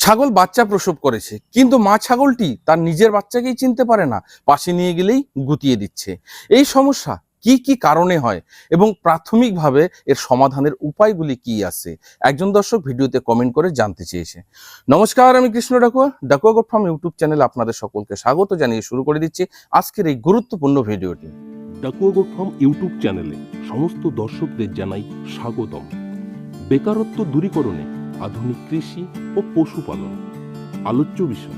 ছাগল বাচ্চা প্রসব করেছে, কিন্তু মা ছাগলটি তার নিজের বাচ্চাকেই চিনতে পারে না, পাশে নিয়ে গেলেই গুতিয়ে দিচ্ছে। এই সমস্যা কি কি কারণে হয় এবং প্রাথমিকভাবে এর সমাধানের উপায়গুলি কি আছে, একজন দর্শক ভিডিওতে কমেন্ট করে জানতে চেয়েছে। নমস্কার, আমি Krishna Dakua, Dakua goat farm YouTube চ্যানেলে আপনাদের সকলকে স্বাগত জানিয়ে শুরু করে দিচ্ছি আজকের এই গুরুত্বপূর্ণ ভিডিওটি। ডাকুয়া গোট ফার্ম ইউটিউব চ্যানেলে সমস্ত দর্শকদের জানাই স্বাগতম। বেকারত্ব দূরীকরণে আধুনিক কৃষি ও পশুপালন আলোচ্য বিষয়।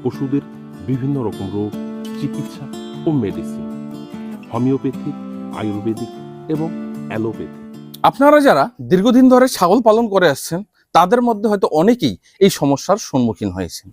পশুদের বিভিন্ন রকম রোগ, চিকিৎসা ও মেডিসিন, হোমিওপ্যাথিক, আয়ুর্বেদিক এবং অ্যালোপ্যাথি। আপনারা যারা দীর্ঘদিন ধরে ছাগল পালন করে আসছেন, তাদের মধ্যে হয়তো অনেকেই এই সমস্যার সম্মুখীন হয়েছেন।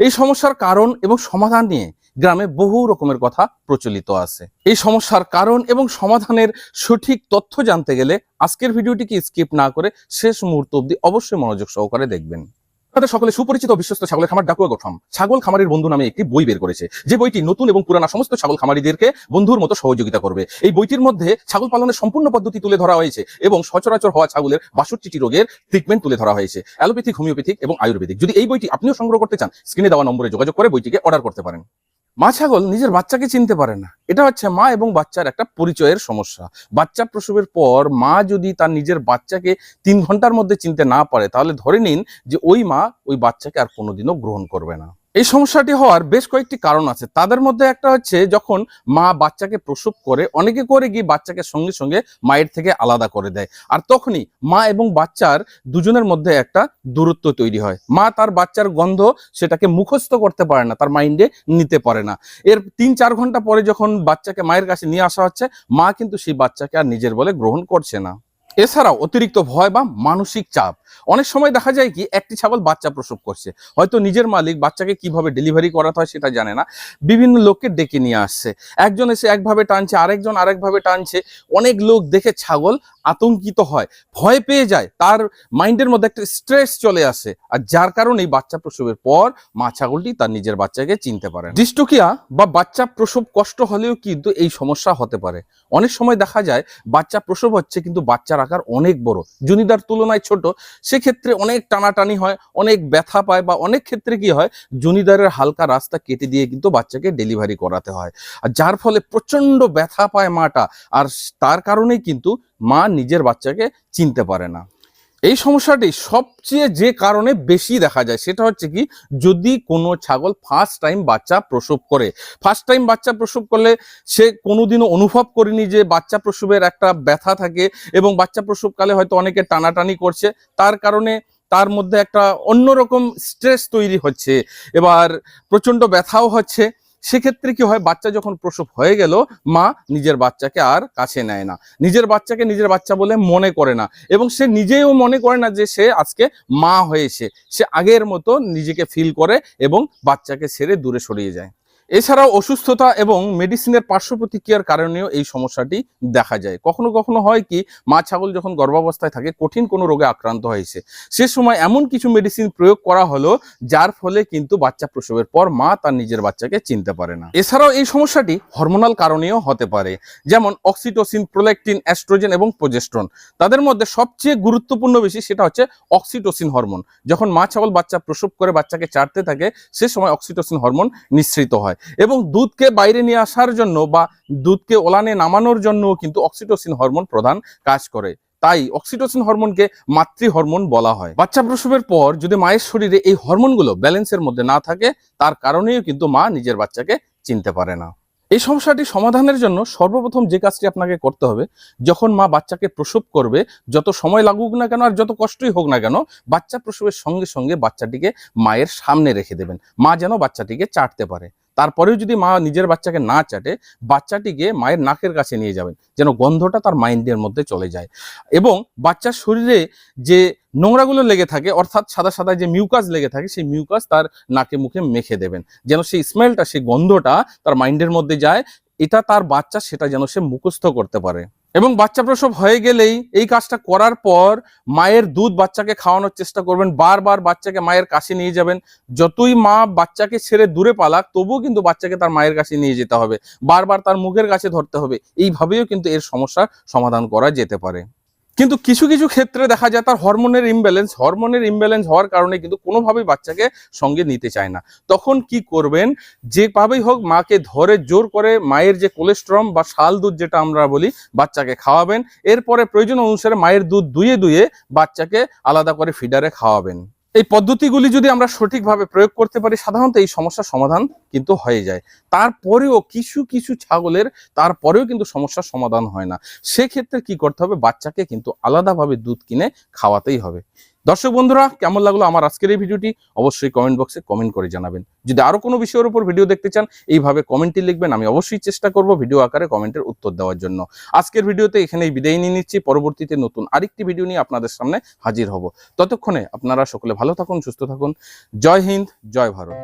এই সমস্যার কারণ এবং সমাধান নিয়ে গ্রামে বহু রকমের কথা প্রচলিত আছে। এই সমস্যার কারণ এবং সমাধানের সঠিক তথ্য জানতে গেলে আজকের ভিডিওটিকে স্কিপ না করে শেষ মুহূর্ত অবধি অবশ্যই মনোযোগ সহকারে দেখবেন। আপনাদের সকলে সুপরিচিত বিশ্বস্ত ছাগলের খামার ডাকুয়া গোট ফার্ম ছাগল খামারের বন্ধু নামে একটি বই বের করেছে, যে বইটি নতুন এবং পুরানা সমস্ত ছাগল খামারিদেরকে বন্ধুর মতো সহযোগিতা করবে। এই বইটির মধ্যে ছাগল পালনের সম্পূর্ণ পদ্ধতি তুলে ধরা হয়েছে এবং সচরাচর হওয়া ছাগলের 62টি রোগের ট্রিটমেন্ট তুলে ধরা হয়েছে, অ্যালোপ্যাথিক, হোমিওপ্যাথিক এবং আয়ুর্বেদিক। যদি এই বইটি আপনিও সংগ্রহ করতে চান, স্ক্রিনে দেওয়া নম্বরে যোগাযোগ করে বইটিকে অর্ডার করতে পারেন। মা ছাগল নিজের বাচ্চাকে চিনতে পারে না, এটা হচ্ছে মা এবং বাচ্চার একটা পরিচয়ের সমস্যা। বাচ্চা প্রসবের পর মা যদি তার নিজের বাচ্চাকে 3 ঘন্টার মধ্যে চিনতে না পারে, তাহলে ধরে নিন যে ওই মা ওই বাচ্চাকে আর কোনোদিনও গ্রহণ করবে না। এই সমস্যাটি হওয়ার বেশ কয়েকটি কারণ আছে। তাদের মধ্যে একটা হচ্ছে, যখন মা বাচ্চাকে প্রসব করে, অনেকে করে গিয়ে বাচ্চাকে সঙ্গে সঙ্গে মায়ের থেকে আলাদা করে দেয়, আর তখনই মা এবং বাচ্চার দুজনের মধ্যে একটা দূরত্ব তৈরি হয়। মা তার বাচ্চার গন্ধ সেটাকে মুখস্থ করতে পারে না, তার মাইন্ডে নিতে পারে না। এর 3-4 ঘন্টা পরে যখন বাচ্চাকে মায়ের কাছে নিয়ে আসা হচ্ছে, মা কিন্তু সেই বাচ্চাকে আর নিজের বলে গ্রহণ করছে না। এছাড়াও অতিরিক্ত ভয় বা মানসিক চাপ। অনেক সময় দেখা যায় কি, একটি ছাগল বাচ্চা প্রসব করছে, হয়তো নিজের মালিক বাচ্চাকে কিভাবে ডেলিভারি করাতে হয় সেটা জানে না, বিভিন্ন লোককে ডেকে নিয়ে আসছে। একজন এসে একভাবে টানছে, আরেকজন আরেকভাবে টানছে। অনেক লোক দেখে ছাগল আতঙ্কিত হয়, ভয় পেয়ে যায়, তার মাইন্ডের মধ্যে একটা স্ট্রেস চলে আসে, আর যার কারণেই বাচ্চা প্রসবের পর মা ছাগলটি তার নিজের বাচ্চাকে চিনতে পারে না। ডিস্টোকিয়া বা বাচ্চা প্রসব কষ্ট হলেও কিন্তু এই সমস্যা হতে পারে। অনেক সময় দেখা যায় বাচ্চা প্রসব হচ্ছে, কিন্তু বাচ্চার আকার অনেক বড়, জনিদার তুলনায় ছোট। সেক্ষেত্রে অনেক টানাটানি হয়, অনেক ব্যথা পায়, বা অনেক ক্ষেত্রে কি হয়, জনিদারের হালকা রাস্তা কেটে দিয়ে কিন্তু বাচ্চাকে ডেলিভারি করাতে হয়, আর যার ফলে প্রচন্ড ব্যথা পায় মাটা, আর তার কারণেই কিন্তু মা নিজের বাচ্চাকে চিনতে পারে না। এই সমস্যাটি সবচেয়ে যে কারণে বেশি দেখা যায়, সেটা হচ্ছে কি, যদি কোনো ছাগল ফার্স্ট টাইম বাচ্চা প্রসব করে। ফার্স্ট টাইম বাচ্চা প্রসব করলে সে কোনোদিনও অনুভব করেনি যে বাচ্চা প্রসবের একটা ব্যথা থাকে, এবং বাচ্চা প্রসবকালে হয়তো অনেকে টানাটানি করছে, তার কারণে তার মধ্যে একটা অন্যরকম স্ট্রেস তৈরি হচ্ছে, এবার প্রচন্ড ব্যথাও হচ্ছে। সেক্ষেত্রে কি হয়, বাচ্চা যখন প্রসব হয়ে গেল, মা নিজের বাচ্চাকে আর কাছে নেয় না, নিজের বাচ্চাকে নিজের বাচ্চা বলে মনে করে না, এবং সে নিজেও মনে করে না যে সে আজকে মা হয়েছে। সে আগের মতো নিজেকে ফিল করে এবং বাচ্চাকে ছেড়ে দূরে সরিয়ে যায়। এছাড়াও অসুস্থতা এবং মেডিসিনের পার্শ্ব প্রতিক্রিয়ার কারণেও এই সমস্যাটি দেখা যায়। কখনো কখনো হয় কি, মা ছাগল যখন গর্ভাবস্থায় থাকে, কঠিন কোনো রোগে আক্রান্ত হয়েছে, সে সময় এমন কিছু মেডিসিন প্রয়োগ করা হলো, যার ফলে কিন্তু বাচ্চা প্রসবের পর মা তার নিজের বাচ্চাকে চিনতে পারে না। এছাড়াও এই সমস্যাটি হরমোনাল কারণেও হতে পারে, যেমন অক্সিটোসিন, প্রোল্যাকটিন, অ্যাস্ট্রোজেন এবং প্রোজেস্টেরন। তাদের মধ্যে সবচেয়ে গুরুত্বপূর্ণ বেশি সেটা হচ্ছে অক্সিটোসিন হরমোন। যখন মা ছাগল বাচ্চা প্রসব করে বাচ্চাকে চাটতে থাকে, সে সময় অক্সিটোসিন হরমোন নিঃসৃত হয়, এবং দুধকে বাইরে নিয়ে আসার জন্য বা দুধকে ওলানে নামানোর জন্য কিন্তু অক্সিটোসিন হরমোন প্রধান কাজ করে। তাই অক্সিটোসিন হরমোনকে মাতৃ হরমোন বলা হয়। বাচ্চা প্রসবের পর যদি মায়ের শরীরে এই হরমোনগুলো ব্যালেন্সের মধ্যে না থাকে, তার কারণেও কিন্তু মা নিজের বাচ্চাকে চিনতে পারে না। এই সমস্যাটি সমাধানের জন্য সর্বপ্রথম যে কাজটি আপনাকে করতে হবে, যখন মা বাচ্চাকে প্রসব করবে, যত সময় লাগুক না কেন আর যত কষ্টই হোক না কেন, বাচ্চা প্রসবের সঙ্গে সঙ্গে বাচ্চাটিকে মায়ের সামনে রেখে দেবেন, মা যেন বাচ্চাটিকে চাটতে পারে। তারপরেও যদি মা নিজের বাচ্চাকে না চাটে, বাচ্চাটিকে মায়ের নাকের কাছে নিয়ে যাবেন, যেন গন্ধটা তার মাইন্ডের মধ্যে চলে যায়, এবং বাচ্চার শরীরে যে নোংরাগুলো লেগে থাকে, অর্থাৎ সাদা সাদা যে মিউকাস লেগে থাকে, সেই মিউকাস তার নাকে মুখে মেখে দেবেন, যেন সেই স্মেলটা, সেই গন্ধটা তার মাইন্ডের মধ্যে যায়, এটা তার বাচ্চা, সেটা যেন সে মুখস্থ করতে পারে। এবং বাচ্চা প্রসব হয়ে গেলেই এই কাজটা করার পর মায়ের দুধ বাচ্চাকে খাওয়ানোর চেষ্টা করবেন, বারবার বাচ্চাকে মায়ের কাছে নিয়ে যাবেন। যতই মা বাচ্চাকে ছেড়ে দূরে পালাক, তবুও কিন্তু বাচ্চাকে তার মায়ের কাছে নিয়ে যেতে হবে, বারবার তার মুখের কাছে ধরতে হবে। এইভাবেও কিন্তু এর সমস্যার সমাধান করা যেতে পারে। কিন্তু কিছু কিছু ক্ষেত্রে দেখা যায় তার হরমোনের ইমব্যালেন্স হওয়ার কারণে কিন্তু কোনোভাবেই বাচ্চাকে সঙ্গে নিতে চায় না। তখন কি করবেন, যেভাবেই হোক মাকে ধরে জোর করে মায়ের যে কোলেস্ট্রম বা শাল দুধ যেটা আমরা বলি বাচ্চাকে খাওয়াবেন। এরপরে প্রয়োজন অনুসারে মায়ের দুধ দুয়ে দুয়ে বাচ্চাকে আলাদা করে ফিডারে খাওয়াবেন। এই পদ্ধতিগুলি যদি আমরা সঠিকভাবে প্রয়োগ করতে পারি, সাধারণত এই সমস্যার সমাধান কিন্তু হয়ে যায়। তারপরেও কিছু কিছু ছাগলের তারপরেও কিন্তু সমস্যার সমাধান হয় না। সেক্ষেত্রে কি করতে হবে, বাচ্চাকে কিন্তু আলাদাভাবে দুধ কিনে খাওয়াতেই হবে। দর্শক বন্ধুরা, কেমন লাগলো আমার আজকের এই ভিডিওটি অবশ্যই কমেন্ট বক্সে কমেন্ট করে জানাবেন। যদি আরো কোনো বিষয়ের উপর ভিডিও দেখতে চান এইভাবে কমেন্টে লিখবেন, আমি অবশ্যই চেষ্টা করব ভিডিও আকারে কমেন্টের উত্তর দেওয়ার জন্য। আজকের ভিডিওতে এখানেই বিদায় নিয়ে নিচ্ছি। পরবর্তীতে নতুন আরেকটি ভিডিও নিয়ে আপনাদের সামনে হাজির হব। ততক্ষণে আপনারা সকলে ভালো থাকুন, সুস্থ থাকুন। জয় হিন্দ, জয় ভারত।